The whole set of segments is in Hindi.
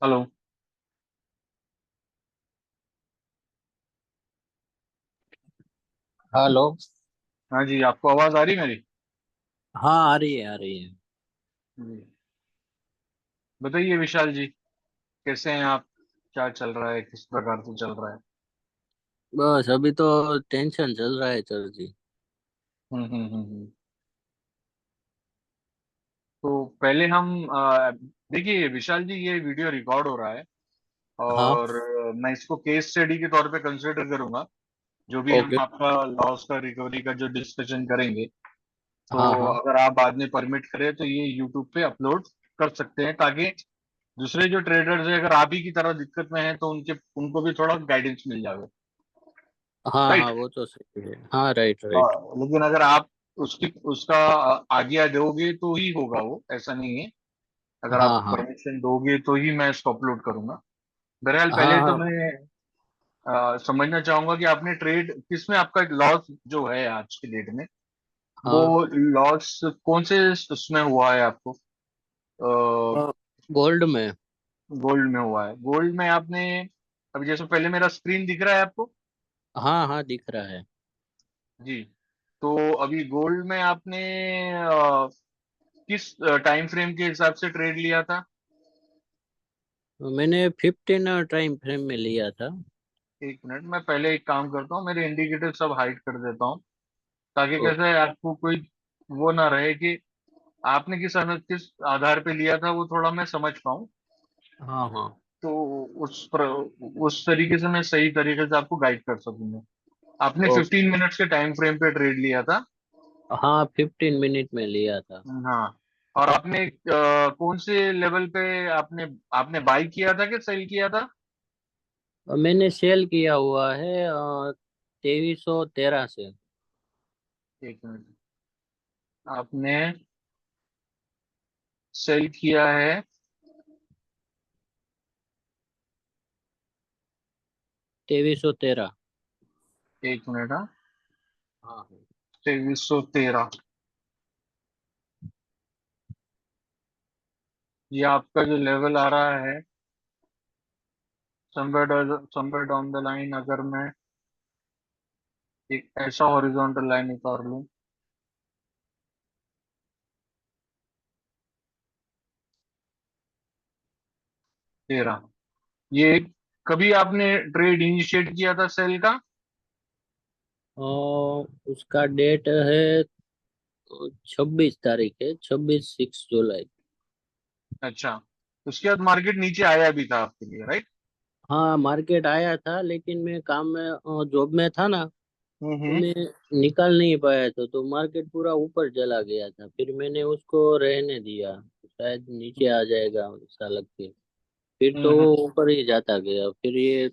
हेलो। हेलो। हाँ जी, आपको आवाज आ रही है मेरी? हाँ, आ रही है, आ रही है। जी। बताइए विशाल जी, कैसे हैं आप? क्या चल रहा है, किस प्रकार से चल रहा है? बस अभी तो टेंशन चल रहा है सर जी। तो पहले हम देखिए विशाल जी, ये वीडियो रिकॉर्ड हो रहा है हाँ। और मैं इसको केस स्टडी के तौर पे कंसिडर करूंगा। जो भी हम ओके। आपका लॉस का, रिकवरी का जो डिस्कशन करेंगे, तो हाँ हाँ। अगर आप बाद में परमिट करें तो ये यूट्यूब पे अपलोड कर सकते हैं, ताकि दूसरे जो ट्रेडर्स हैं, अगर आप ही की तरह दिक्कत में हैं, तो उनको भी थोड़ा गाइडेंस मिल जाए। हाँ हाँ, राइट। वो तो सही है। हाँ, राइट हाँ, राइट। लेकिन अगर आप उसका आज्ञा दोगे तो ही होगा, वो ऐसा नहीं है। अगर हाँ आप हाँ। परमिशन दोगे तो ही मैं इसको अपलोड करूंगा। बहरहाल, हाँ पहले तो हाँ। मैं समझना चाहूंगा कि आपने ट्रेड किस में, आपका लॉस जो है आज की डेट में, वो हाँ। लॉस कौन से उसमें हुआ है आपको? गोल्ड में। गोल्ड में हुआ है? गोल्ड में आपने, अभी जैसे पहले मेरा स्क्रीन दिख रहा है आपको? हाँ हाँ, दिख रहा है। जी। तो अभी गोल्ड में आपने किस टाइम फ्रेम के हिसाब से ट्रेड लिया था? मैंने 15 टाइम फ्रेम में लिया था। एक मिनट, मैं पहले एक काम करता हूँ, मेरे इंडिकेटर सब हाइड कर देता हूँ, ताकि ओ, कैसे आपको कोई वो ना रहे कि आपने किस आधार पे लिया था, वो थोड़ा मैं समझ पाऊँ। हाँ हाँ। तो उस तरीके से मैं सही तरीके से आपको गाइड कर सकूंगा। आपने ओ, 15 मिनट्स के टाइम फ्रेम पे ट्रेड लिया था? हाँ, 15 मिनट में लिया था। हाँ। और आपने कौन से लेवल पे आपने आपने बाई किया था कि सेल किया था? और मैंने सेल किया हुआ है 2313 से। एक मिनट, आपने सेल किया है? 2313। एक मिनट, हाँ। हाँ हाँ। 2313, ये आपका जो लेवल आ रहा है, समवेयर डाउन द लाइन, अगर मैं एक ऐसा हॉरिजॉन्टल लाइन उतार लूं, 13, ये कभी आपने ट्रेड इनिशिएट किया था सेल का? और उसका डेट है 26 तारीख है, 26/6 जुलाई। अच्छा, उसके बाद मार्केट नीचे आया भी था आपके लिए, राइट? हाँ, मार्केट आया था, लेकिन मैं काम में जॉब में था ना। तो हम्म। मैं निकल नहीं पाया था, तो मार्केट पूरा ऊपर चला गया था, फिर मैंने उसको रहने दिया, शायद नीचे आ जाएगा ऐसा लग के। फिर तो हम्म। वो ऊपर ही जाता गया, फिर ये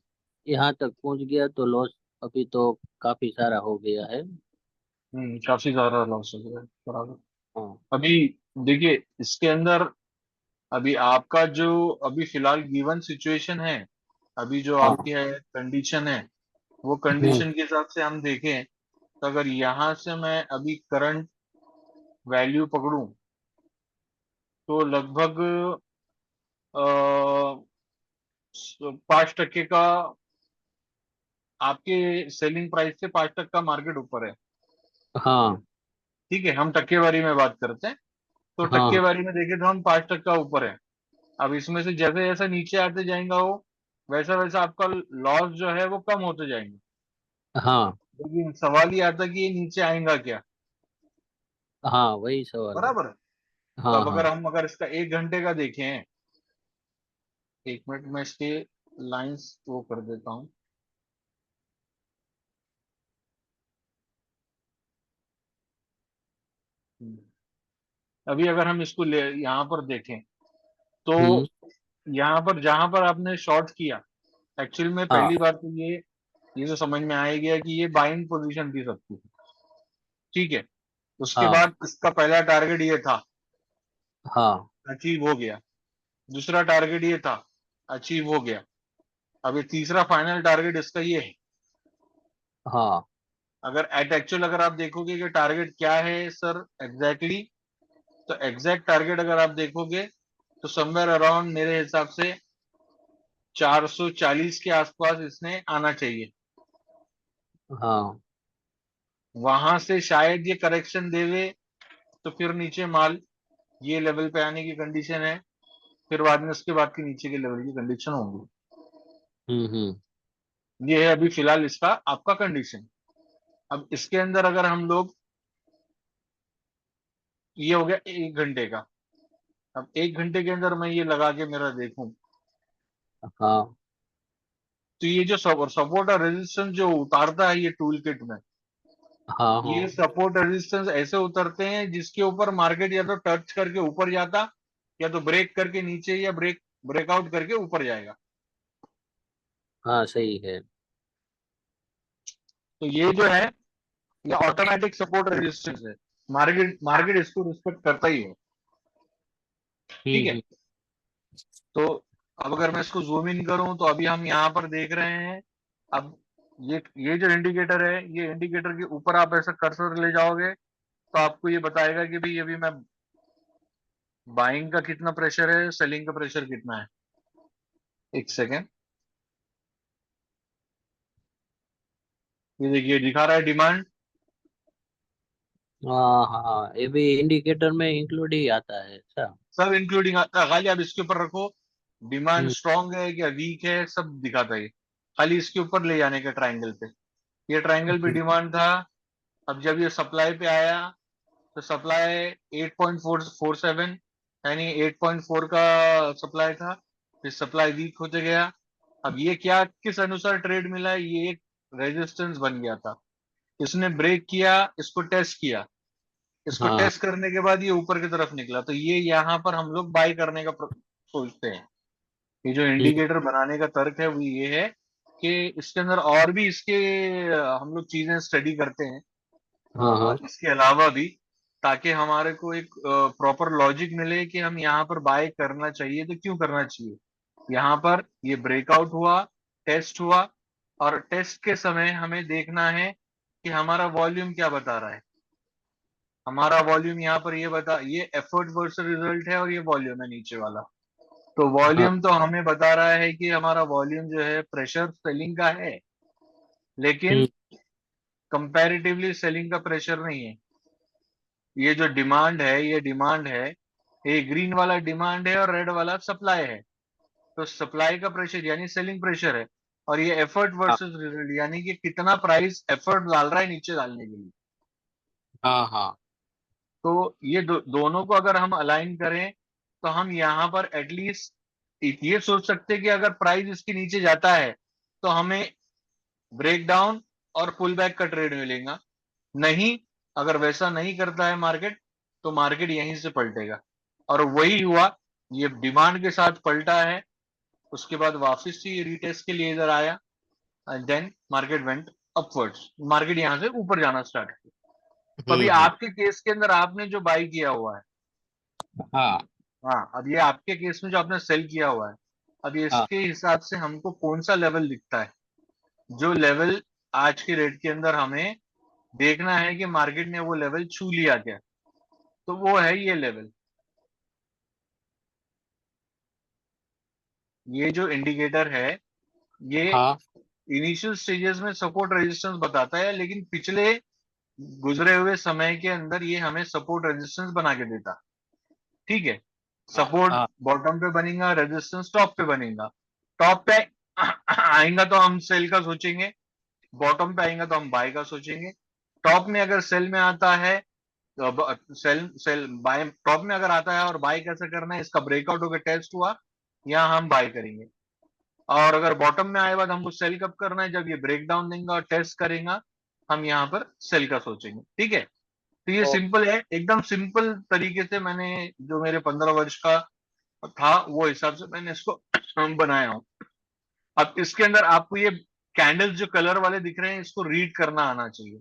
यहाँ तक पहुंच गया, तो लॉस अभी तो काफी सारा हो गया है। काफी ज्यादा लॉस हो गया है, बराबर। हाँ अभी देखिए, इसके अंदर अभी आपका जो अभी फिलहाल गिवन सिचुएशन है, अभी जो हाँ। आपकी है कंडीशन है, वो हम्म। कंडीशन के हिसाब से हम देखें, तो अगर यहाँ से मैं अभी करंट वैल्यू पकड़ूं, तो लगभग 5% का आपके सेलिंग प्राइस से 5% मार्केट ऊपर है। हाँ ठीक है, हम टक्केवारी में बात करते हैं। तो हाँ। टक्केवारी में देखें तो हम 5% ऊपर है। अब इसमें से जैसे जैसे नीचे आते जाएगा वो, वैसा वैसा आपका लॉस जो है वो कम होते जाएंगे। हाँ लेकिन सवाल ये आता है कि ये नीचे आएगा क्या? हाँ, वही सवाल है। बराबर है। तो हाँ अब हाँ। अगर इसका 1 घंटे का देखें, एक मिनट में इसके लाइंस वो कर देता हूँ। अभी अगर हम इसको ले यहाँ पर देखें, तो हम्म। यहाँ पर जहां पर आपने शॉर्ट किया, एक्चुअल में हाँ पहली बार तो ये तो समझ में आ गया कि ये बाइंग पोजीशन थी सबकी। ठीक है। उसके हाँ। बाद इसका पहला टारगेट ये था, हाँ अचीव हो गया। दूसरा टारगेट ये था, अचीव हो गया। अब ये तीसरा फाइनल टारगेट इसका ये है। हाँ। अगर एट एक्चुअल अगर आप देखोगे कि टारगेट क्या है सर एग्जैक्टली, तो एग्जैक्ट टारगेट अगर आप देखोगे, तो समवेयर अराउंड मेरे हिसाब से 440 के आसपास इसने आना चाहिए। हाँ। वहां से शायद ये करेक्शन देवे, तो फिर नीचे माल ये लेवल पे आने की कंडीशन है। फिर बाद में उसके बाद के नीचे के लेवल की कंडीशन होगी। हम्म। ये है अभी फिलहाल इसका आपका कंडीशन। अब इसके अंदर अगर हम लोग, ये हो गया 1 घंटे का। अब 1 घंटे के अंदर मैं ये लगा के मेरा देखूं, हाँ तो ये जो सपोर्ट और रेजिस्टेंस जो उतारता है ये टूल किट में, हाँ ये हाँ सपोर्ट रेजिस्टेंस ऐसे उतरते हैं जिसके ऊपर मार्केट या तो टच करके ऊपर जाता, या तो ब्रेक करके नीचे, या ब्रेकआउट करके ऊपर जाएगा। हाँ, सही है। तो ये जो है, ये ऑटोमेटिक सपोर्ट रेजिस्टेंस है। मार्केट मार्केट इसको रिस्पेक्ट करता ही है। ठीक है। हम्म। तो अब अगर मैं इसको जूम इन करूं, तो अभी हम यहाँ पर देख रहे हैं। अब ये जो इंडिकेटर है, ये इंडिकेटर के ऊपर आप ऐसा कर्सर ले जाओगे, तो आपको ये बताएगा कि भाई अभी मैं बाइंग का कितना प्रेशर है, सेलिंग का प्रेशर कितना है। एक सेकेंड। ये देखिए दिखा रहा है डिमांड। हाँ हाँ, ये भी इंडिकेटर में इंक्लूड ही आता है ऐसा। सब इंक्लूडिंग आता है, खाली आप इसके ऊपर रखो डिमांड हम्म स्ट्रांग है या वीक है, सब दिखाता है ये। खाली इसके ऊपर ले जाने का ट्रायंगल पे। ये ट्रायंगल पे हम्म। डिमांड था। अब जब ये सप्लाई पे आया, तो सप्लाई 8.47, यानी 8.4 का सप्लाई था। फिर सप्लाई वीक होते गया। अब ये क्या किस अनुसार ट्रेड मिला, ये एक रेजिस्टेंस बन गया था। इसने ब्रेक किया, इसको टेस्ट किया। इसको हाँ टेस्ट करने के बाद ये ऊपर की तरफ निकला, तो ये यहाँ पर हम लोग बाय करने का सोचते हैं। ये जो हम्म, इंडिकेटर बनाने का तर्क है वो ये है कि इसके अंदर और भी इसके हम लोग चीजें स्टडी करते हैं, हाँ हाँ इसके अलावा भी, ताकि हमारे को एक प्रॉपर लॉजिक मिले कि हम यहाँ पर बाय करना चाहिए तो क्यों करना चाहिए। यहाँ पर ये ब्रेकआउट हुआ, टेस्ट हुआ, और टेस्ट के समय हमें देखना है कि हमारा वॉल्यूम क्या बता रहा है। हमारा वॉल्यूम यहाँ पर ये बता, ये एफर्ट वर्सेस रिजल्ट है, और ये वॉल्यूम है नीचे वाला। तो हाँ। वॉल्यूम तो हमें बता रहा है कि हमारा वॉल्यूम जो है प्रेशर सेलिंग का है, लेकिन हम्म। कंपैरेटिवली सेलिंग का प्रेशर नहीं है। ये जो डिमांड है, ये डिमांड है, ये ग्रीन वाला डिमांड है और रेड वाला सप्लाई है। तो सप्लाई का प्रेशर यानी सेलिंग प्रेशर है, और ये एफर्ट हाँ वर्सेस रिजल्ट यानी कि कितना प्राइस एफर्ट डाल रहा है नीचे डालने के लिए। हाँ हाँ तो ये दोनों को अगर हम अलाइन करें, तो हम यहाँ पर एटलीस्ट ये सोच सकते हैं कि अगर प्राइस इसके नीचे जाता है, तो हमें ब्रेक डाउन और पुल बैक का ट्रेड मिलेगा। नहीं, अगर वैसा नहीं करता है मार्केट, तो मार्केट यहीं से पलटेगा। और वही हुआ, ये डिमांड के साथ पलटा है। उसके बाद वापस से ये रीटेस्ट के लिए इधर आया, and then market went upwards. Market यहां से ऊपर जाना स्टार्ट किया। तो अभी हम्म। आपके केस के अंदर आपने जो बाई किया हुआ है, हाँ हाँ, अब ये आपके केस में जो आपने सेल किया हुआ है, अब ये हाँ इसके हिसाब से हमको कौन सा लेवल दिखता है, जो लेवल आज के रेट के अंदर हमें देखना है कि मार्केट ने वो लेवल छू लिया क्या, तो वो है ये लेवल। ये जो इंडिकेटर है, ये हाँ इनिशियल स्टेजेस में सपोर्ट रेजिस्टेंस बताता है, लेकिन पिछले गुजरे हुए समय के अंदर ये हमें सपोर्ट रेजिस्टेंस बना के देता। ठीक है। हाँ सपोर्ट हाँ बॉटम पे बनेगा, रेजिस्टेंस टॉप पे बनेगा। टॉप पे आएगा तो हम सेल का सोचेंगे, बॉटम पे आएगा तो हम बाय का सोचेंगे। टॉप में अगर सेल में आता है, तो सेल सेल बाय, टॉप में अगर आता है और बाय कैसे करना है, इसका ब्रेकआउट होकर टेस्ट हुआ, यहाँ हम बाय करेंगे। और अगर बॉटम में आए बाद हमको सेल कब करना है, जब ये ब्रेक डाउन देंगे और टेस्ट करेगा, हम यहाँ पर सेल का सोचेंगे। ठीक है। तो ये ओ, सिंपल है, एकदम सिंपल तरीके से मैंने, जो मेरे 15 वर्ष का था वो हिसाब से मैंने इसको बनाया हूँ। अब इसके अंदर आपको ये कैंडल्स जो कलर वाले दिख रहे हैं, इसको रीड करना आना चाहिए।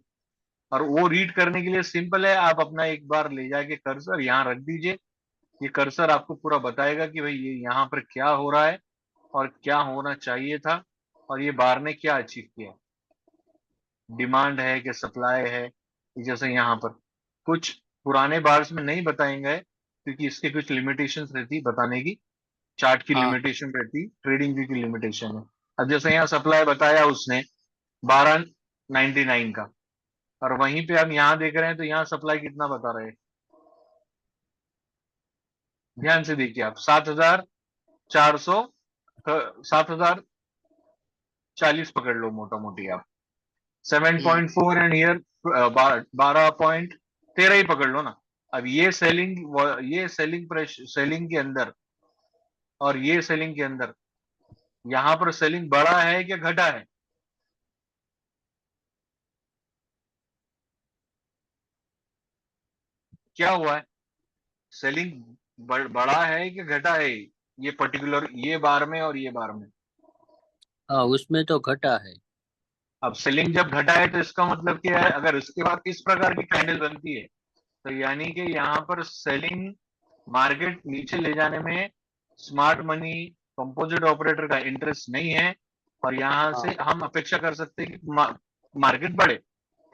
और वो रीड करने के लिए सिंपल है, आप अपना एक बार ले जाके कर्सर यहाँ रख दीजिए। ये कर्सर आपको पूरा बताएगा कि भाई ये यहाँ पर क्या हो रहा है और क्या होना चाहिए था, और ये बार ने क्या अचीव किया। डिमांड है कि सप्लाई है, जैसे यहाँ पर कुछ पुराने बार्स में नहीं बताएंगे, क्योंकि इसके कुछ लिमिटेशंस रहती बताने की। चार्ट की हाँ। लिमिटेशन रहती, ट्रेडिंग व्यू की लिमिटेशन है। अब जैसे यहाँ सप्लाई बताया उसने 1299 का, और वहीं पे हम यहाँ देख रहे हैं तो यहाँ सप्लाई कितना बता रहे हैं, ध्यान से देखिए आप, 7400, 7040 पकड़ लो मोटा मोटी आप, seven hmm. Point four and year 12.13 ही पकड़ लो ना। अब ये सेलिंग सेलिंग के अंदर, और ये सेलिंग के अंदर, यहां पर सेलिंग बढ़ा है कि घटा है? क्या हुआ है? सेलिंग बढ़ा है कि घटा है? ये पर्टिकुलर ये बार में और ये बार में। हाँ, उसमें तो घटा है। अब सेलिंग जब घटा है तो इसका मतलब क्या है, अगर इसके बाद इस प्रकार की कैंडल बनती है तो यानी कि यहाँ पर सेलिंग मार्केट नीचे ले जाने में स्मार्ट मनी, कंपोजिट ऑपरेटर का इंटरेस्ट नहीं है, और यहां हाँ। से हम अपेक्षा कर सकते हैं कि मार्केट बढ़े।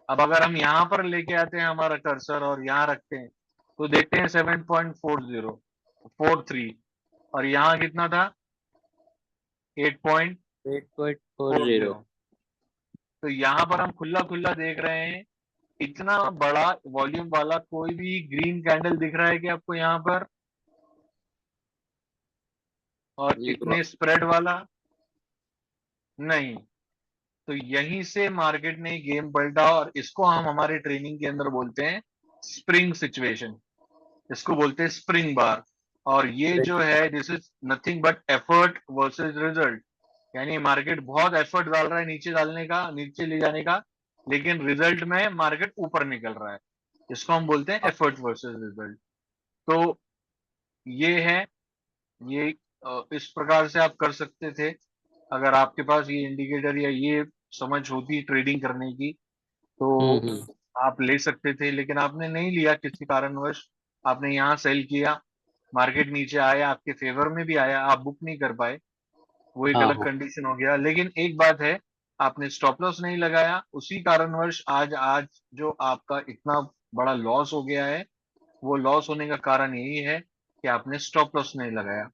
अब अगर हम यहाँ पर लेके आते हैं हमारा कर्सर और यहाँ रखते हैं तो देखते हैं 7.4043, और यहाँ कितना था, 8.40। 8.40। तो यहाँ पर हम खुला खुला देख रहे हैं, इतना बड़ा वॉल्यूम वाला कोई भी ग्रीन कैंडल दिख रहा है कि आपको यहाँ पर, और नहीं तो। इतने स्प्रेड वाला नहीं। तो यहीं से मार्केट ने गेम पलटा, और इसको हम हमारे ट्रेनिंग के अंदर बोलते हैं स्प्रिंग सिचुएशन, इसको बोलते हैं स्प्रिंग बार। और ये जो है, this is nothing but effort versus result, यानी मार्केट बहुत एफर्ट डाल रहा है नीचे डालने का, नीचे ले जाने का, लेकिन रिजल्ट में मार्केट ऊपर निकल रहा है। इसको हम बोलते हैं एफर्ट वर्सेस रिजल्ट। तो ये है, ये इस प्रकार से आप कर सकते थे अगर आपके पास ये इंडिकेटर या ये समझ होती ट्रेडिंग करने की, तो हम्म। आप ले सकते थे, लेकिन आपने नहीं लिया किसी कारणवश। आपने यहाँ सेल किया, मार्केट नीचे आया, आपके फेवर में भी आया, आप बुक नहीं कर पाए, वो एक हाँ अलग हाँ। कंडीशन हो गया। लेकिन एक बात है, आपने स्टॉप लॉस नहीं लगाया, उसी कारणवश आज आज जो आपका इतना बड़ा लॉस हो गया है, वो लॉस होने का कारण यही है कि आपने स्टॉप लॉस नहीं लगाया।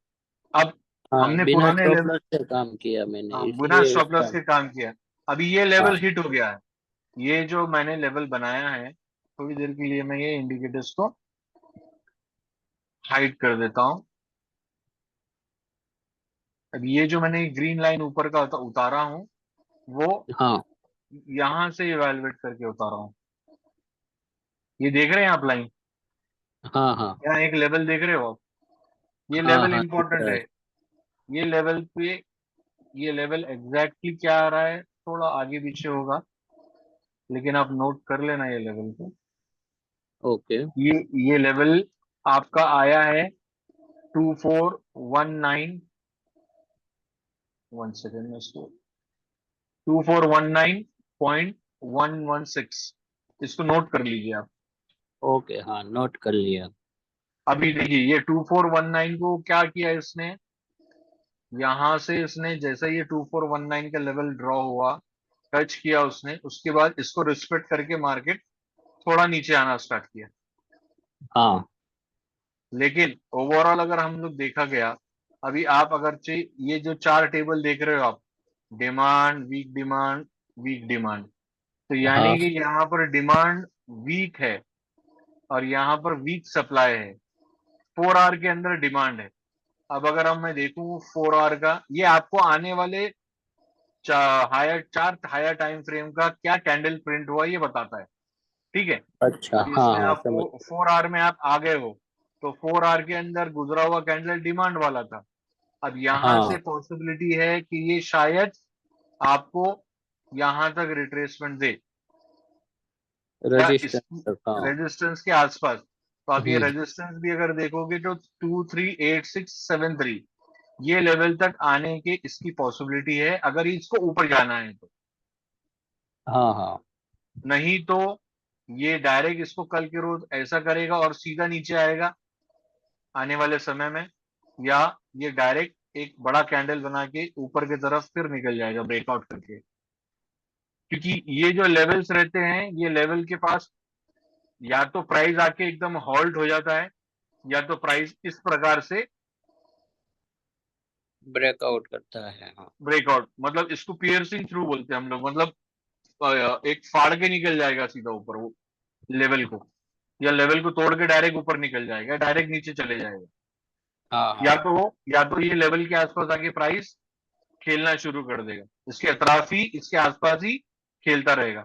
अब हाँ, हमने बिना पुराने स्टॉप लेवल, लॉस से काम किया मैंने, बिना इसलिए स्टॉप लॉस उसका। के काम किया, अभी ये लेवल हाँ। हिट हो गया है। ये जो मैंने लेवल बनाया है, थोड़ी देर के लिए मैं ये इंडिकेटर्स को हाइड कर देता हूं। अब ये जो मैंने ग्रीन लाइन ऊपर का उतारा हूं, वो हाँ यहां से इवेलुएट करके उतारा हूं। ये देख रहे हैं आप लाइन, हाँ हाँ यहाँ एक लेवल देख रहे हो आप, ये हाँ लेवल हाँ, दिख इंपॉर्टेंट रहा है। है। ये लेवल पे, ये लेवल एग्जैक्टली क्या आ रहा है, थोड़ा आगे पीछे होगा, लेकिन आप नोट कर लेना ये लेवल को। ओके। ये लेवल आपका आया है 2419, 1 सेकेंड में इसको, 2419.116, इसको नोट कर लीजिए आप। ओके, हाँ, नोट कर लिया। अभी देखिए ये 2419 को क्या किया इसने, यहां से इसने जैसे ये 2419 का लेवल ड्रॉ हुआ, टच किया उसने, उसके बाद इसको रिस्पेक्ट करके मार्केट थोड़ा नीचे आना स्टार्ट किया। हाँ लेकिन ओवरऑल अगर हम लोग देखा गया, अभी आप अगर ये जो चार टेबल देख रहे हो आप, demand, weak demand, weak demand, तो यानी हाँ कि यहाँ पर डिमांड वीक है और यहाँ पर वीक सप्लाई है। 4 आवर के अंदर डिमांड है। अब अगर हम मैं देखूं 4 आवर का, ये आपको आने वाले हायर टाइम फ्रेम का क्या कैंडल प्रिंट हुआ ये बताता है, ठीक है। अच्छा, अब हाँ इसमें हाँ, आप समझ। 4 आवर में आप आ गए हो, तो 4 आवर के अंदर गुजरा हुआ कैंडल डिमांड वाला था। अब यहां से हाँ, पॉसिबिलिटी है कि ये शायद आपको यहां तक रिट्रेसमेंट दे, या रजिस्टर इसकी तक, हाँ। रेजिस्टेंस के आसपास। तो आप ये हम्म। रेजिस्टेंस भी अगर देखोगे तो 238673, ये लेवल तक आने की इसकी पॉसिबिलिटी है अगर इसको ऊपर जाना है तो। हाँ हाँ नहीं तो ये डायरेक्ट इसको कल के रोज ऐसा करेगा और सीधा नीचे आएगा आने वाले समय में, या ये डायरेक्ट एक बड़ा कैंडल बना के ऊपर की तरफ फिर निकल जाएगा ब्रेकआउट करके। क्योंकि ये जो लेवल्स रहते हैं, ये लेवल के पास या तो प्राइस आके एकदम हॉल्ट हो जाता है, या तो प्राइस इस प्रकार से ब्रेकआउट करता है, हाँ। ब्रेकआउट मतलब इसको पियर्सिंग थ्रू बोलते हैं हम लोग, मतलब एक फाड़ के निकल जाएगा सीधा ऊपर वो लेवल को, या लेवल को तोड़ के डायरेक्ट ऊपर निकल जाएगा, डायरेक्ट नीचे चले जाएगा। हाँ या हाँ तो या तो ये लेवल के आसपास आके प्राइस खेलना शुरू कर देगा, इसके अतराफ ही, इसके आसपास ही खेलता रहेगा।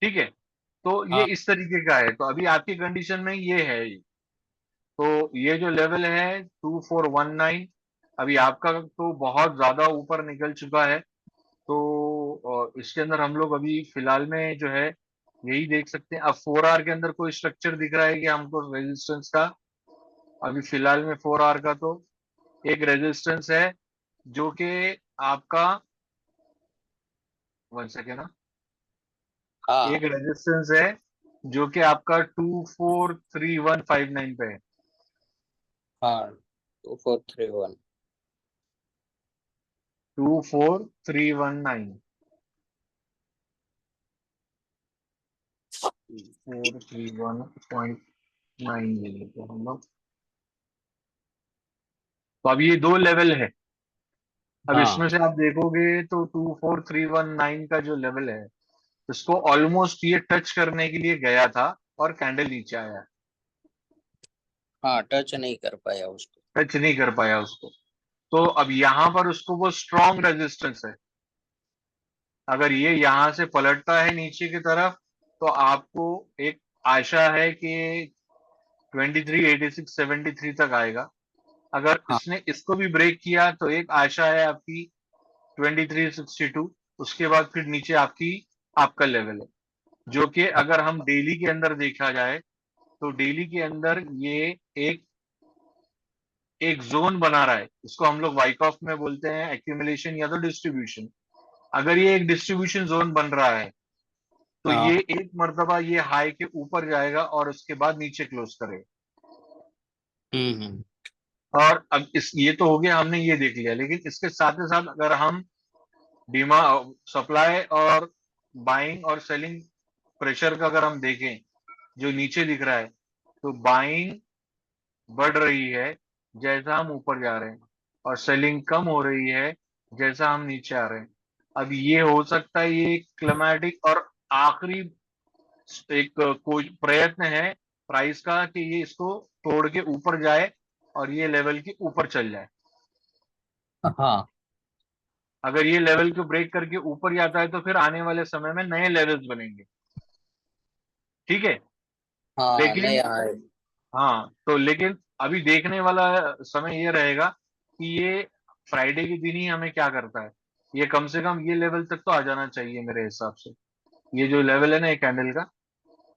ठीक है, तो ये हाँ इस तरीके का है। तो अभी आपकी कंडीशन में ये है ये। तो ये जो लेवल है 2419, अभी आपका तो बहुत ज्यादा ऊपर निकल चुका है। तो इसके अंदर हम लोग अभी फिलहाल में जो है यही देख सकते हैं। अब 4 आवर के अंदर कोई स्ट्रक्चर दिख रहा है कि हमको रेजिस्टेंस का? अभी फिलहाल में 4 आवर का तो एक रेजिस्टेंस है जो कि आपका, 1 सेकेंड ना, एक हाँ रेजिस्टेंस है जो कि आपका 243159 पे है। हाँ, 2431। 24319, 431.9 ले लेते हैं हम लोग। तो अब ये दो लेवल है। अब हाँ इसमें से आप देखोगे तो 24319 का जो लेवल है, इसको ऑलमोस्ट ये टच करने के लिए गया था और कैंडल नीचे आया। हाँ, टच नहीं कर पाया उसको। टच नहीं कर पाया उसको। तो अब यहां पर उसको वो स्ट्रॉन्ग रेजिस्टेंस है। अगर ये यहां से पलटता है नीचे की तरफ, तो आपको एक आशा है कि 238673 तक आएगा। अगर हाँ इसने इसको भी ब्रेक किया तो एक आशा है आपकी 2362। उसके बाद फिर नीचे आपका लेवल है, जो कि अगर हम डेली के अंदर देखा जाए तो डेली के अंदर ये एक एक जोन बना रहा है। इसको हम लोग वाइकॉफ में बोलते हैं, एक्यूमुलेशन या तो डिस्ट्रीब्यूशन। अगर ये एक डिस्ट्रीब्यूशन जोन बन रहा है तो हाँ। ये एक मर्तबा ये हाई के ऊपर जाएगा और उसके बाद नीचे क्लोज करेगा। हम्म। और अब इस ये तो हो गया, हमने ये देख लिया। लेकिन इसके साथ ही साथ अगर हम डिमा सप्लाई और बाइंग और सेलिंग प्रेशर का अगर हम देखें, जो नीचे दिख रहा है, तो बाइंग बढ़ रही है जैसा हम ऊपर जा रहे हैं, और सेलिंग कम हो रही है जैसा हम नीचे आ रहे हैं। अब ये हो सकता है ये क्लिमेटिक और आखिरी एक कोई प्रयत्न है प्राइस का कि ये इसको तोड़ के ऊपर जाए और ये लेवल के ऊपर चल जाए। हाँ अगर ये लेवल को ब्रेक करके ऊपर जाता है तो फिर आने वाले समय में नए लेवल्स बनेंगे। ठीक है, हाँ, लेकिन नहीं आए। हाँ, तो लेकिन अभी देखने वाला समय ये रहेगा कि ये फ्राइडे के दिन ही हमें क्या करता है। ये कम से कम ये लेवल तक तो आ जाना चाहिए मेरे हिसाब से। ये जो लेवल है ना, ये कैंडल का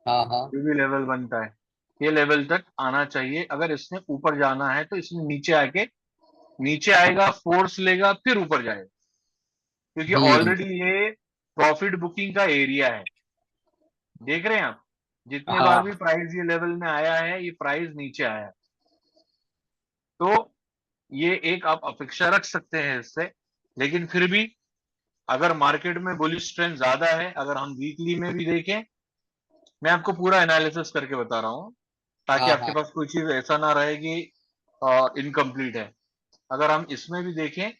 हाँ हाँ जो भी लेवल बनता है, ये लेवल तक आना चाहिए। अगर इसने ऊपर जाना है तो इसने नीचे आके, नीचे आएगा, फोर्स लेगा, फिर ऊपर जाएगा। क्योंकि हम्म। ऑलरेडी ये प्रॉफिट बुकिंग का एरिया है। देख रहे हैं आप, जितने बार भी हाँ प्राइस ये लेवल में आया है, ये प्राइस नीचे आया है। तो ये एक आप अपेक्षा रख सकते हैं इससे। लेकिन फिर भी अगर मार्केट में बुलिश ट्रेंड ज्यादा है, अगर हम वीकली में भी देखें, मैं आपको पूरा एनालिसिस करके बता रहा हूं ताकि हाँ आपके हाँ पास कोई चीज ऐसा ना रहे कि इनकम्प्लीट है। अगर हम इसमें भी देखें,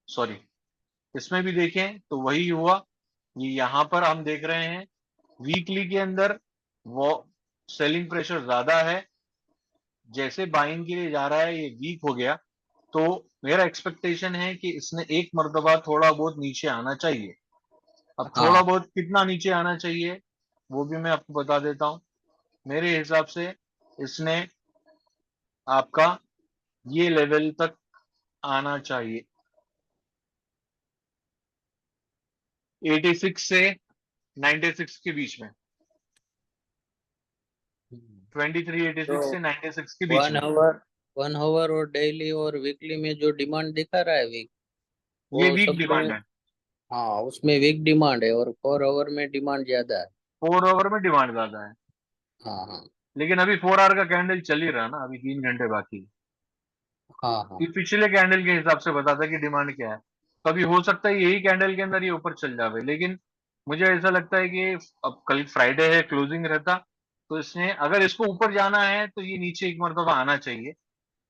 सॉरी, इसमें भी देखें तो वही हुआ। ये यहां पर हम देख रहे हैं वीकली के अंदर वो सेलिंग प्रेशर ज्यादा है। जैसे बाइंग के लिए जा रहा है, ये वीक हो गया। तो मेरा एक्सपेक्टेशन है कि इसने एक मर्तबा थोड़ा बहुत नीचे आना चाहिए। अब थोड़ा हाँ बहुत कितना नीचे आना चाहिए वो भी मैं आपको बता देता हूं। मेरे हिसाब से इसने आपका ये लेवल तक आना चाहिए, 86 से 96 के बीच में, हम्म। 2386 तो से 96 के बीच वन में। आवर 1 आवर और डेली और वीकली में जो डिमांड दिखा रहा है वीक, ये वो वीक सब में। डिमांड है। हाँ, उसमें वीक डिमांड है और 4 आवर में डिमांड ज्यादा है। 4 ओवर में डिमांड ज्यादा है। हाँ हाँ लेकिन अभी 4 आवर का कैंडल चल ही रहा ना, अभी 3 घंटे बाकी है। हाँ हाँ ये पिछले कैंडल के हिसाब से बताता है कि डिमांड क्या है। तो अभी हो सकता है यही कैंडल के अंदर ये ऊपर चल जावे। लेकिन मुझे ऐसा लगता है कि अब कल फ्राइडे है, क्लोजिंग रहता, तो इसने अगर इसको ऊपर जाना है तो ये नीचे एक मरतबा आना चाहिए।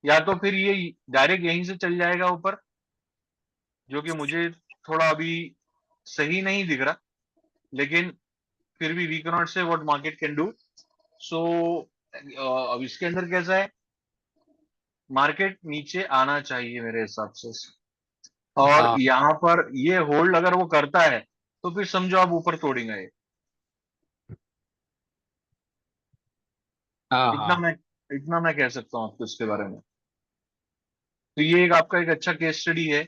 या तो फिर ये डायरेक्ट यहीं से चल जाएगा ऊपर, जो कि मुझे थोड़ा अभी सही नहीं दिख रहा, लेकिन फिर भी वी कैन नॉट से व्हाट मार्केट कैन डू। सो अब इसके अंदर कैसा है, मार्केट नीचे आना चाहिए मेरे हिसाब से, और हाँ यहाँ पर ये होल्ड अगर वो करता है तो फिर समझो आप ऊपर तोड़ेंगे ये। हाँ इतना हाँ मैं इतना मैं कह सकता हूँ आपको इसके बारे में। तो ये एक आपका एक अच्छा केस स्टडी है,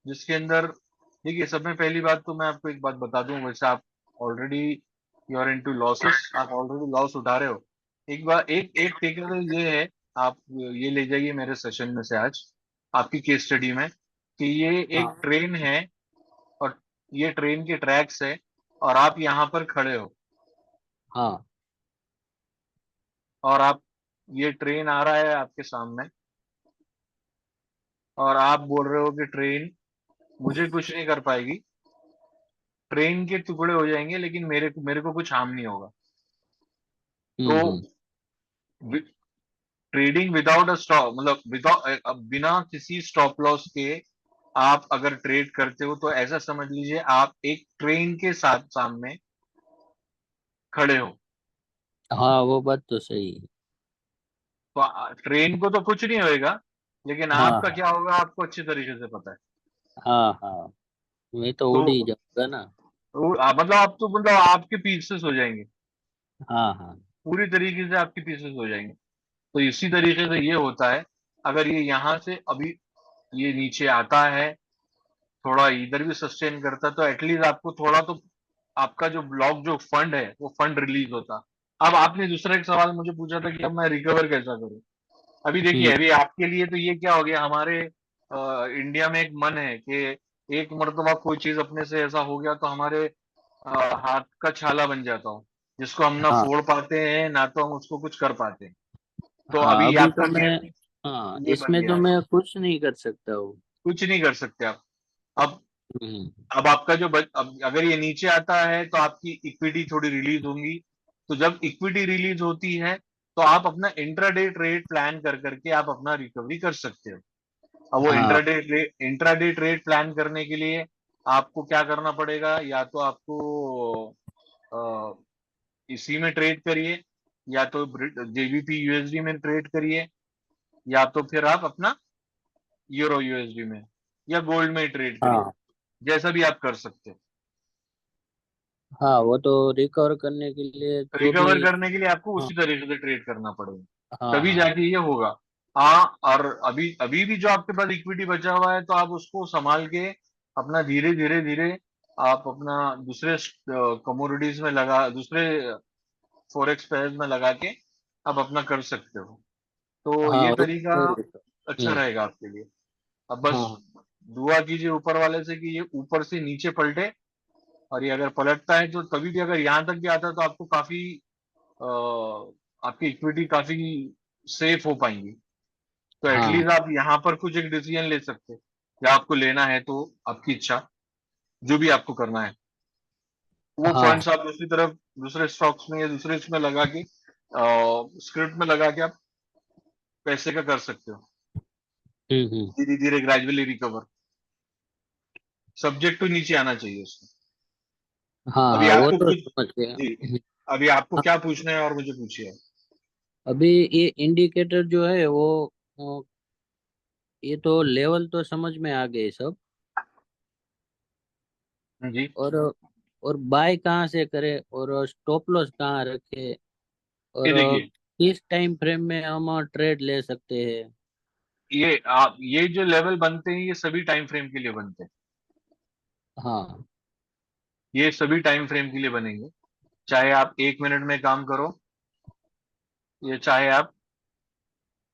जिसके अंदर देखिए, सब में पहली बात तो मैं आपको एक बात बता दूं, वैसे आप already you are into losses, आप ऑलरेडी लॉस उठा रहे हो। एक बार एक एक टेकअवे ये है, आप ये ले जाइए मेरे सेशन में से आज आपकी केस स्टडी में, कि ये एक हाँ ट्रेन है, और ये ट्रेन के ट्रैक्स है, और आप यहाँ पर खड़े हो, हाँ और आप, ये ट्रेन आ रहा है आपके सामने, और आप बोल रहे हो कि ट्रेन मुझे कुछ नहीं कर पाएगी, ट्रेन के टुकड़े हो जाएंगे लेकिन मेरे को कुछ हार्म नहीं होगा। तो हम्म। ट्रेडिंग विदाउट अ स्टॉप, मतलब विदाउट, बिना किसी स्टॉप लॉस के आप अगर ट्रेड करते हो, तो ऐसा समझ लीजिए आप एक ट्रेन के साथ सामने खड़े हो। हाँ वो बात तो सही है। तो ट्रेन को तो कुछ नहीं होएगा, लेकिन हाँ आपका हाँ क्या होगा आपको अच्छी तरीके से पता है। हाँ हाँ, मैं तो तो उड़ ही जाऊंगा ना। मतलब आप तो, मतलब आपके पीसेस हो जाएंगे, हाँ हाँ पूरी तरीके से आपके पीसेस हो जाएंगे। तो इसी तरीके से ये होता है, अगर ये यहाँ से अभी ये नीचे आता है, थोड़ा इधर भी सस्टेन करता, तो एटलीस्ट आपको थोड़ा तो, आपका जो ब्लॉक जो फंड है वो फंड रिलीज होता। अब आपने दूसरा एक सवाल मुझे पूछा था कि अब मैं रिकवर कैसा करूं। अभी देखिए, हम्म। अभी आपके लिए तो ये क्या हो गया, हमारे इंडिया में एक मन है कि एक मर्तबा कोई चीज अपने से ऐसा हो गया तो हमारे हाथ का छाला बन जाता हो, जिसको हम ना हाँ फोड़ पाते हैं ना तो हम उसको कुछ कर पाते हैं। तो हाँ, अभी अभी आपका तो मैं, केस हाँ ये बन इसमें गया तो है, मैं कुछ नहीं कर सकता हूँ। कुछ नहीं कर सकते आप। अब हम्म। अब आपका जो अब अगर ये नीचे आता है तो आपकी इक्विटी थोड़ी रिलीज होंगी। तो जब इक्विटी रिलीज होती है, तो आप अपना इंट्राडे ट्रेड प्लान कर करके आप अपना रिकवरी कर सकते हो। अब वो हाँ इंट्राडे ट्रेड प्लान करने के लिए आपको क्या करना पड़ेगा, या तो आपको इसी में ट्रेड करिए, या तो जेबीपी यूएसडी में ट्रेड करिए, या तो फिर आप अपना यूरो यूएसडी में या गोल्ड में ट्रेड करिए, हाँ जैसा भी आप कर सकते हैं। हाँ, वो तो रिकवर करने के लिए जो भी। रिकवर करने के लिए आपको हाँ उसी तरीके से ट्रेड करना पड़ेगा, हाँ तभी हाँ जाके ये होगा। हाँ, और अभी अभी भी जो आपके पास इक्विटी बचा हुआ है, तो आप उसको संभाल के अपना धीरे धीरे धीरे आप अपना दूसरे कमोडिटीज में लगा, दूसरे फॉरेक्स पेयर्स में लगा के आप अपना कर सकते हो। तो हाँ ये वो तरीका तो है। अच्छा हम्म। रहेगा आपके लिए। अब बस हाँ दुआ कीजिए ऊपर वाले से कि ये ऊपर से नीचे पलटे, और ये अगर पलटता है तो तभी भी अगर यहाँ तक भी आता है तो आपको काफी आपकी इक्विटी काफी सेफ हो पाएंगी। तो हाँ एटलीस्ट आप यहाँ पर कुछ एक डिसीजन ले सकते हैं, या आपको लेना है तो आपकी इच्छा, जो भी आपको करना है, वो हाँ। फंड्स आप दूसरी तरफ दूसरे स्टॉक्स में या दूसरे इसमें लगा के, स्क्रिप्ट में लगा के आप पैसे का कर सकते हो, हम्म। धीरे धीरे ग्रेजुअली रिकवर, सब्जेक्ट टू नीचे आना चाहिए उसको। हाँ अभी हाँ वो आपको तो कुछ, समझ गया। जी, अभी आपको हाँ, क्या पूछना है और मुझे पूछिए। अभी ये इंडिकेटर जो है वो ये तो लेवल तो समझ में आ गए सब। जी, और बाय कहाँ से करे और स्टॉप लॉस कहाँ रखे, ये और देखिए, किस टाइम फ्रेम में हम ट्रेड ले सकते हैं। ये जो लेवल बनते हैं ये सभी टाइम फ्रेम के लिए बनते हैं, हाँ ये सभी टाइम फ्रेम के लिए बनेंगे, चाहे आप 1 मिनट में काम करो, या चाहे आप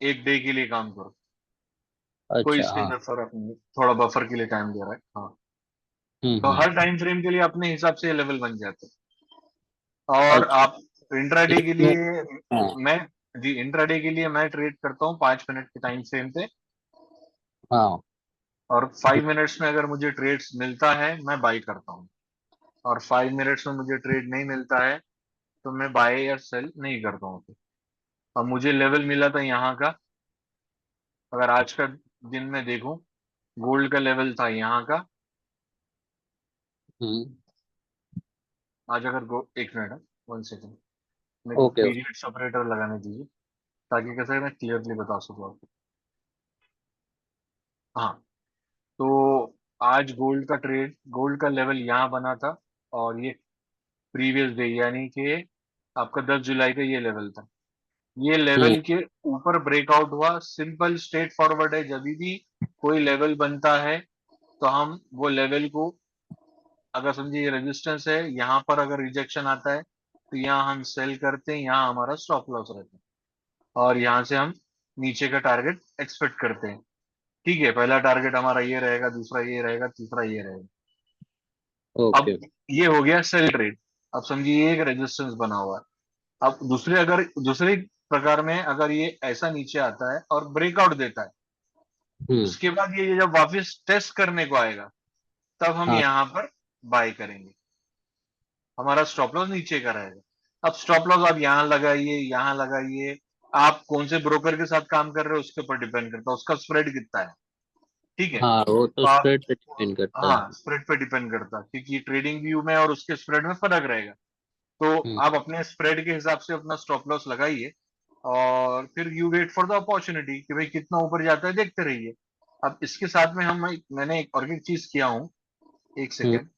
एक डे के लिए काम करो, कोई अच्छा इसके हाँ। अंदर फर्क नहीं है, थोड़ा बफर के लिए टाइम दे रहा है, हाँ। तो हम्म। हर टाइम फ्रेम के लिए अपने हिसाब से ये लेवल बन जाते हैं। और अच्छा आप इंट्राडे के इसमें। लिए, हाँ मैं, जी, इंट्राडे के लिए मैं ट्रेड करता हूँ 5 मिनट के टाइम फ्रेम पे, हाँ। और 5 मिनट्स में अगर मुझे ट्रेड्स मिलता है मैं बाई करता हूँ, और 5 मिनट्स में मुझे ट्रेड नहीं मिलता है तो मैं बाय या सेल नहीं करता हूँ। अब मुझे लेवल मिला था यहाँ का, अगर आज का दिन में देखूं, गोल्ड का लेवल था यहाँ का। हम्म। आज अगर एक मिनट, 1 सेकेंड, मेरे को ओके। पीरियड सेपरेटर लगाने दीजिए, ताकि कैसे मैं क्लियरली बता सकूं आपको। हाँ, तो आज गोल्ड का लेवल यहाँ बना था, और ये प्रीवियस डे यानी कि आपका 10 जुलाई का ये लेवल था। ये हम्म। लेवल के ऊपर ब्रेकआउट हुआ। सिंपल स्ट्रेट फॉरवर्ड है, जब भी कोई लेवल बनता है तो हम वो लेवल को, अगर समझिए ये रेजिस्टेंस है, यहाँ पर अगर रिजेक्शन आता है तो यहाँ हम सेल करते हैं, यहाँ हमारा स्टॉप लॉस रहता है, और यहाँ से हम नीचे का टारगेट एक्सपेक्ट करते हैं। ठीक है, पहला टारगेट हमारा ये रहेगा, दूसरा ये रहेगा, तीसरा ये रहेगा। अब ओके। ये हो गया सेल ट्रेड। अब समझिए ये एक रेजिस्टेंस बना हुआ है। अब दूसरे प्रकार में, अगर ये ऐसा नीचे आता है और ब्रेकआउट देता है, हम्म। उसके बाद ये जब वापस टेस्ट करने को आएगा, तब हम हाँ। यहाँ पर बाय करेंगे। हमारा स्टॉप लॉस नीचे का रहेगा। अब स्टॉप लॉस आप यहाँ लगाइए, यहाँ लगाइए। आप कौन से ब्रोकर के साथ काम कर रहे हो उसके ऊपर डिपेंड करता है, उसका स्प्रेड कितना है। ठीक है, हाँ, वो तो तो आप, स्प्रेड पे डिपेंड करता है। हाँ, स्प्रेड पे डिपेंड करता है, क्योंकि ट्रेडिंग व्यू में और उसके स्प्रेड में फर्क रहेगा। तो हम्म। आप अपने स्प्रेड के हिसाब से अपना स्टॉप लॉस लगाइए, और फिर you wait for the opportunity कि भाई कितना ऊपर जाता है, देखते रहिए। अब इसके साथ में मैंने एक और एक चीज किया हूँ। एक हम्म। सेकेंड।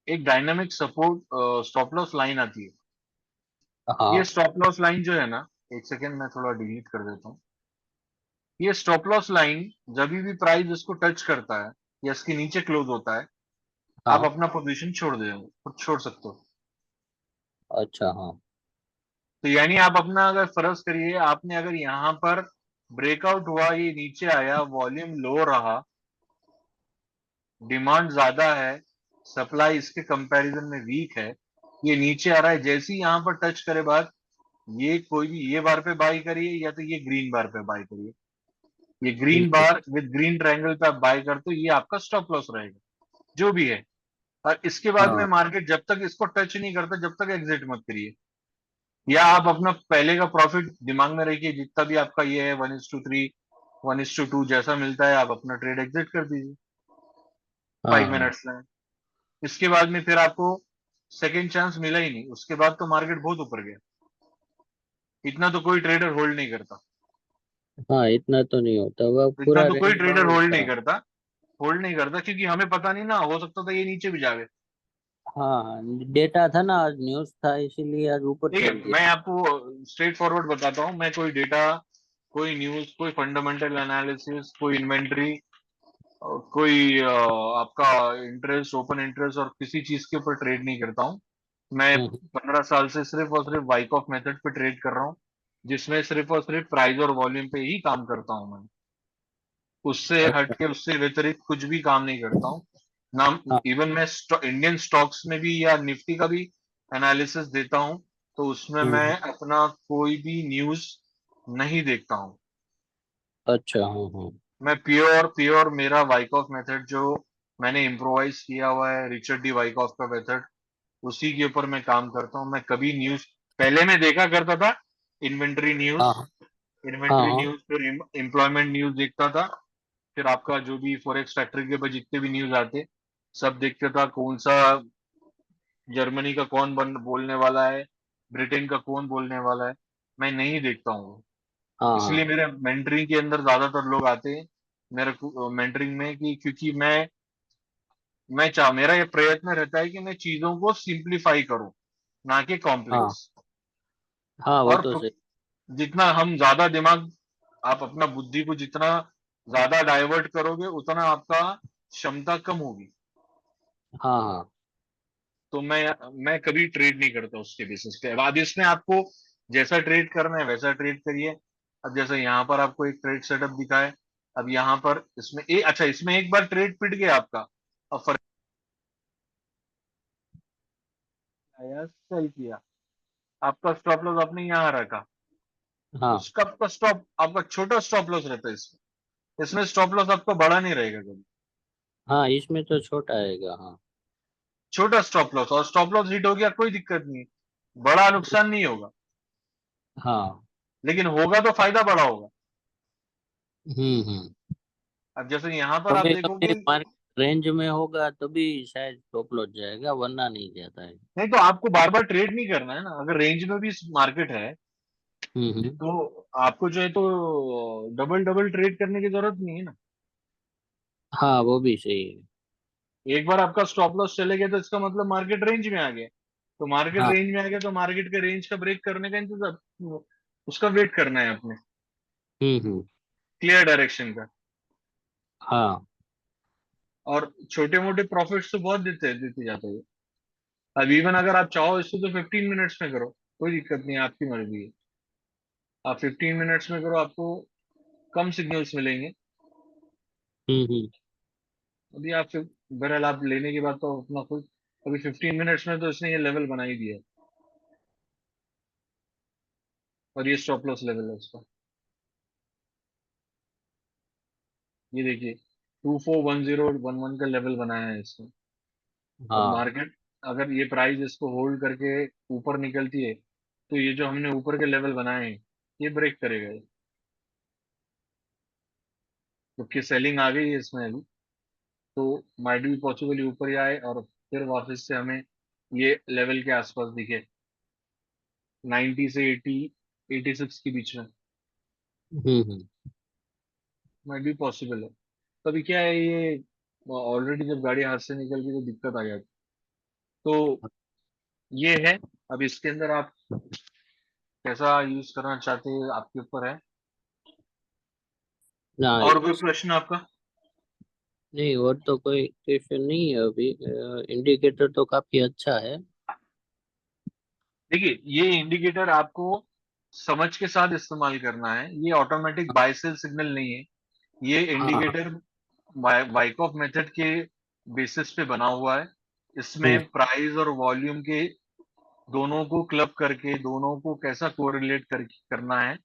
एक dynamic support stop loss line आती है। ये हाँ। स्टॉप लॉस लाइन जो है ना, एक सेकेंड मैं थोड़ा डिलीट कर देता हूँ। ये स्टॉप लॉस लाइन जब भी प्राइस इसको टच करता है या इसके नीचे क्लोज होता है, आप हाँ। अपना पोजीशन छोड़ सकते हो। अच्छा। हाँ। तो यानी आप अपना, अगर फर्ज करिए आपने अगर यहाँ पर ब्रेकआउट हुआ, ये नीचे आया, वॉल्यूम लो रहा, डिमांड ज्यादा है, सप्लाई इसके कंपैरिजन में वीक है, ये नीचे आ रहा है, जैसे ही यहाँ पर टच करे बाद, ये कोई भी ये बार पे बाई करिए या तो ये ग्रीन बार पे बाई करिए। ये ग्रीन ठीक है। बार विद ग्रीन ट्रायंगल पे आप बाय करते हो, ये आपका स्टॉप लॉस रहेगा, जो भी है। और इसके बाद में हाँ। मार्केट जब तक इसको टच नहीं करता, जब तक एग्जिट मत करिए। या आप अपना पहले का प्रॉफिट दिमाग में रखिए, जितना भी आपका ये है, 1:3, 1:2 जैसा मिलता है, आप अपना ट्रेड एग्जिट कर दीजिए हाँ। 5 मिनट्स में। इसके बाद में फिर आपको सेकेंड चांस मिला ही नहीं, उसके बाद तो मार्केट बहुत ऊपर गया। इतना तो कोई ट्रेडर होल्ड नहीं करता। हाँ, इतना तो नहीं होता, वह इतना पूरा तो कोई रेंज ट्रेडर बाउंड होल्ड था। नहीं करता। होल्ड नहीं करता, क्योंकि हमें पता नहीं ना, हो सकता था ये नीचे भी जावे। हाँ हाँ, डेटा था ना, आज न्यूज़ था, इसीलिए आज ऊपर ठीक है, चल मैं दिया। आपको स्ट्रेट फॉरवर्ड बताता हूँ। मैं कोई डेटा, कोई न्यूज, कोई फंडामेंटल एनालिसिस, कोई इन्वेंट्री, कोई आपका इंटरेस्ट, ओपन इंटरेस्ट और किसी चीज के ऊपर ट्रेड नहीं करता हूँ। मैं हम्म। 15 साल से सिर्फ और सिर्फ वाइकॉफ मेथड पे ट्रेड कर रहा हूँ, जिसमें सिर्फ और सिर्फ प्राइस और वॉल्यूम पे ही काम करता हूँ मैं। उससे हट अच्छा। के, उससे विपरीत कुछ भी काम नहीं करता हूँ ना। हाँ। इवन मैं इंडियन स्टॉक्स में भी या निफ्टी का भी एनालिसिस देता हूँ, तो उसमें मैं हम्म। अपना कोई भी न्यूज नहीं देखता हूँ। अच्छा। हाँ हाँ। मैं प्योर प्योर मेरा वाइकॉफ मेथड जो मैंने इम्प्रोवाइज किया हुआ है, रिचर्ड डी वाइकॉफ का मेथड, उसी के ऊपर मैं काम करता हूँ। मैं कभी न्यूज, पहले मैं देखा करता था इन्वेंट्री न्यूज, हाँ हाँ। हाँ। फिर एम्प्लॉयमेंट न्यूज देखता था, फिर आपका जो भी फॉरेक्स फैक्ट्री के ऊपर जितने भी न्यूज आते, सब देखता था। कौन सा जर्मनी का कौन बोलने वाला है, ब्रिटेन का कौन बोलने वाला है, मैं नहीं देखता हूँ। हाँ। इसलिए हाँ। मेरे मेंटरिंग के अंदर ज्यादातर लोग आते हैं मेरे मेंटरिंग में, कि क्योंकि मेरा ये प्रयत्न रहता है कि मैं चीजों को सिंप्लीफाई करूं, ना कि हाँ। कॉम्प्लेक्स। हाँ, वो और तो सही। जितना हम ज्यादा दिमाग, आप अपना बुद्धि को जितना ज्यादा डाइवर्ट करोगे, उतना आपका क्षमता कम होगी। हाँ हाँ। तो मैं कभी ट्रेड नहीं करता उसके बेसिस पे। अब इसमें आपको जैसा ट्रेड करना है वैसा ट्रेड करिए। अब जैसे यहाँ पर आपको एक ट्रेड सेटअप दिखा है, अब यहाँ पर इसमें अच्छा, इसमें एक बार ट्रेड पिट गया आपका, अब फर्क आया, सेल किया, आपका स्टॉप लॉस आपने यहाँ रखा, हाँ। उसका आपका स्टॉप, आपका छोटा स्टॉप लॉस रहता है इसमें। इसमें स्टॉप लॉस आपका बड़ा नहीं रहेगा कभी। हाँ, इसमें तो छोटा आएगा। हाँ। छोटा स्टॉप लॉस, और स्टॉप लॉस हिट हो गया कोई दिक्कत नहीं, बड़ा नुकसान नहीं होगा, हाँ। लेकिन होगा तो फायदा बड़ा होगा। हम्म। अब जैसे यहाँ पर आप कभी कभी देखोगे, मार्केट रेंज में होगा तभी शायद स्टॉप लॉस जाएगा, वरना नहीं जाता है। नहीं तो आपको बार बार ट्रेड नहीं करना है ना, अगर रेंज में भी मार्केट है हम्म। तो आपको जो है तो डबल डबल ट्रेड करने की जरूरत नहीं है ना। हाँ वो भी सही है। एक बार आपका स्टॉप लॉस चले गया तो इसका मतलब मार्केट रेंज में आ गया, तो मार्केट हाँ। रेंज में आ गया तो मार्केट के रेंज का ब्रेक करने का इंतजार, उसका वेट करना है अपने, हम्म। क्लियर डायरेक्शन का। हाँ। और छोटे मोटे प्रॉफिट्स तो बहुत देते जाते हैं। अब इवन अगर आप चाहो इसको तो 15 मिनट्स में करो, कोई दिक्कत नहीं है, आपकी मर्जी है। आप 15 मिनट्स में करो, आपको कम सिग्नल्स मिलेंगे। हम्म। अभी आप बहरहाल आप लेने के बाद तो अपना खुद, अभी 15 मिनट्स में तो इसने ये लेवल बना ही दिया है, और ये स्टॉप लॉस लेवल है इसका। ये देखिए 241011 का लेवल बनाया है इसने। और हाँ। मार्केट अगर ये प्राइस इसको होल्ड करके ऊपर निकलती है तो ये जो हमने ऊपर के लेवल बनाए हैं ये ब्रेक करेगा ये, क्योंकि सेलिंग आ गई है इसमें अभी। तो माइट भी पॉसिबल ऊपर ही आए और फिर वापस से हमें ये लेवल के आसपास दिखे, 90 से 80, 86 के बीच में, हम्म। माइट भी पॉसिबल है। तभी क्या है ये, ऑलरेडी जब गाड़ी हाथ से निकल गई तो दिक्कत आ जाती। तो ये है, अब इसके अंदर आप कैसा यूज करना चाहते हैं आपके ऊपर है। ना, और कोई प्रश्न आपका? नहीं और तो कोई क्वेश्चन नहीं है अभी। इंडिकेटर तो काफी अच्छा है। देखिए ये इंडिकेटर आपको समझ के साथ इस्तेमाल करना है, ये ऑटोमेटिक बाय सेल सिग्नल नहीं है। ये हाँ। इंडिकेटर वाइकॉफ मेथड के बेसिस पे बना हुआ है। हम्म इसमें प्राइस और वॉल्यूम के दोनों को क्लब करके दोनों को कैसा कोरिलेट करना है,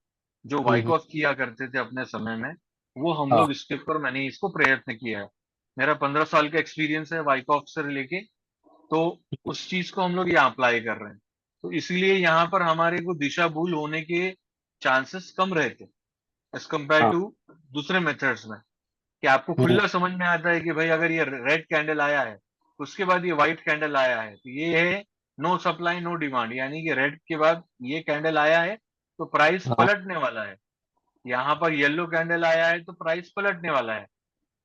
जो हम्म। वाइकॉफ किया करते थे अपने समय में, वो हम हाँ। लोग इसके ऊपर मैंने इसको प्रयत्न किया है। मेरा 15 साल का एक्सपीरियंस है वाइकॉफ से लेके, तो उस चीज को हम लोग यहाँ अप्लाई कर रहे हैं। तो इसलिए यहाँ पर हमारे को दिशा भूल होने के चांसेस कम रहते एज कम्पेयर हाँ। टू दूसरे मेथड्स में, कि आपको हम्म। खुला समझ में आता है कि भाई अगर ये रेड कैंडल आया है उसके बाद ये व्हाइट कैंडल आया है तो ये है नो सप्लाई नो डिमांड, यानी कि रेड के बाद ये कैंडल आया है तो प्राइस हाँ। पलटने वाला है। यहाँ पर येलो कैंडल आया है तो प्राइस पलटने वाला है,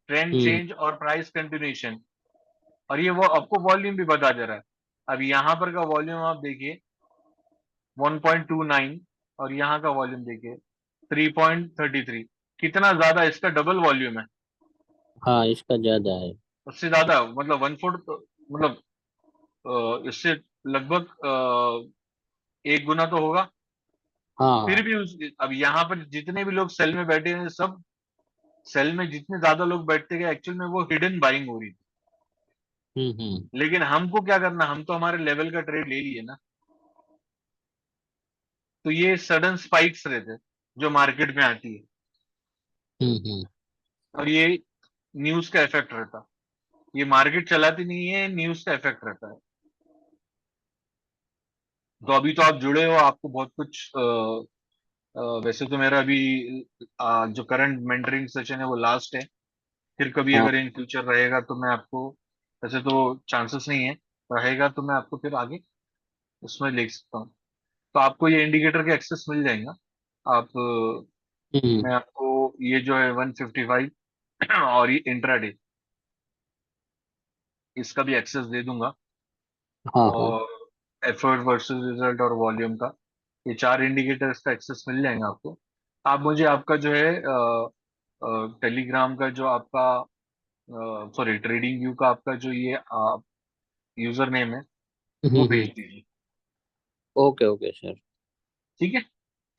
ट्रेंड हम्म। चेंज और प्राइस कंटिन्यूएशन। और ये वो आपको वॉल्यूम भी बता दे रहा है। अब यहाँ पर का वॉल्यूम आप देखिए 1.29, और यहाँ का वॉल्यूम देखिए 3.33, कितना ज्यादा, इसका डबल वॉल्यूम है, हाँ इसका ज्यादा है। उससे ज्यादा मतलब 1/4, मतलब इससे लगभग एक गुना तो होगा। हाँ फिर हाँ। भी अब यहाँ पर जितने भी लोग सेल में बैठे हैं सब, सेल में जितने ज्यादा लोग बैठते गए एक्चुअल में वो हिडन बाइंग हो रही थी। हम्म। लेकिन हमको क्या करना, हम तो हमारे लेवल का ट्रेड ले लिए ना। तो ये सडन स्पाइक्स रहते जो मार्केट में आती है, हम्म। और ये न्यूज का इफेक्ट रहता, ये मार्केट चलाती नहीं है, न्यूज का इफेक्ट रहता है। तो अभी तो आप जुड़े हो, आपको बहुत कुछ वैसे तो मेरा अभी जो करंट मेंटरिंग सेशन है वो लास्ट है। फिर कभी हाँ। अगर इन फ्यूचर रहेगा तो मैं आपको, वैसे तो चांसेस नहीं है, रहेगा तो मैं आपको फिर आगे उसमें लिख सकता हूँ। तो आपको ये इंडिकेटर के एक्सेस मिल जाएगा। आप हम्म। मैं आपको ये जो है 155 और ये इंट्राडे, इसका भी एक्सेस दे दूंगा। हाँ हाँ। और एफर्ट वर्सेस रिजल्ट और वॉल्यूम का, ये चार इंडिकेटर्स का एक्सेस मिल जाएगा आपको। आप मुझे आपका जो है टेलीग्राम का जो आपका, सॉरी ट्रेडिंग व्यू का आपका जो ये यूजर नेम है वो भेज हम्म। दीजिए। Okay okay sir. ठीक है, हाँ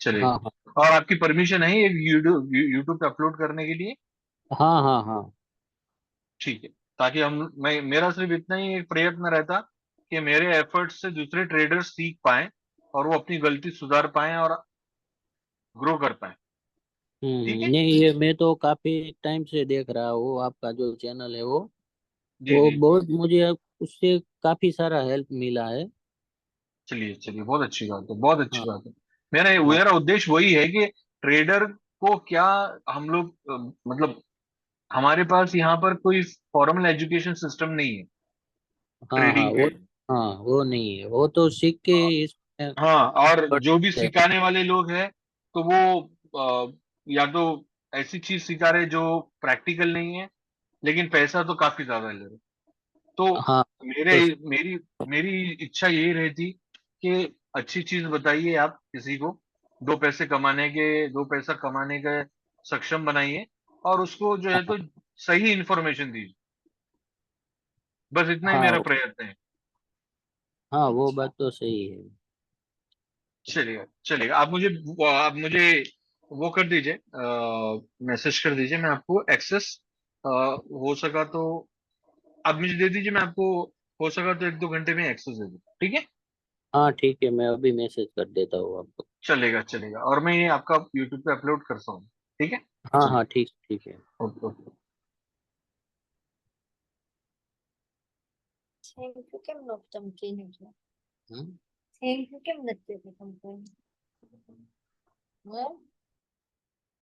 चलेगा। हाँ। और आपकी परमिशन है ये यूट्यूब यूट्यूब पे अपलोड करने के लिए? हाँ हाँ हाँ। ठीक है, ताकि मैं मेरा सिर्फ इतना ही एक प्रयत्न रहता कि मेरे एफर्ट्स से दूसरे ट्रेडर्स सीख पाएं और वो अपनी गलती सुधार पाएं और ग्रो कर पाएं। ठीक है। नहीं ये मैं तो काफी टाइम से देख रहा हूँ आपका जो चैनल है वो जी वो जी। बहुत मुझे उससे काफी सारा हेल्प मिला है। चलिए चलिए, बहुत अच्छी बात है, बहुत अच्छी हाँ बात है। मेरा हाँ मेरा उद्देश्य वही है कि ट्रेडर को क्या, हम लोग मतलब हमारे पास यहाँ पर कोई फॉर्मल एजुकेशन सिस्टम नहीं है हाँ हाँ ट्रेडिंग वो, के। हाँ वो नहीं है, वो तो सीख के ही इसमें हाँ, और बढ़ जो भी सकते हैं। सिखाने वाले लोग हैं तो वो या तो ऐसी चीज सिखा रहे जो प्रैक्टिकल नहीं है, लेकिन पैसा तो काफी ज्यादा ले रहे। तो हाँ मेरे तो मेरी मेरी इच्छा यही रहती कि अच्छी चीज बताइए आप किसी को, दो पैसा कमाने के सक्षम बनाइए, और उसको जो है हाँ तो सही इंफॉर्मेशन दीजिए। बस इतना ही मेरा हाँ प्रयत्न है। हाँ वो बात तो सही है। चलिएगा चलिएगा, आप मुझे वो कर दीजिए, मैसेज कर दीजिए, मैं आपको एक्सेस हो सका तो आप मुझे दे दीजिए, मैं आपको हो सका तो 1-2 घंटे में एक्सेस दे दूँ, ठीक है। हाँ ठीक है, मैं अभी मैसेज कर देता हूँ आपको। चलेगा चलेगा, और मैं ये आपका यूट्यूब पे अपलोड करता हूँ, ठीक है। हाँ चलिए, हाँ ठीक ठीक है। Okay okay. Thank you કેમ નો ચમકી નહીં ગયો? हम्म। Thank you કેમ નથી દેતી કંપની? હે?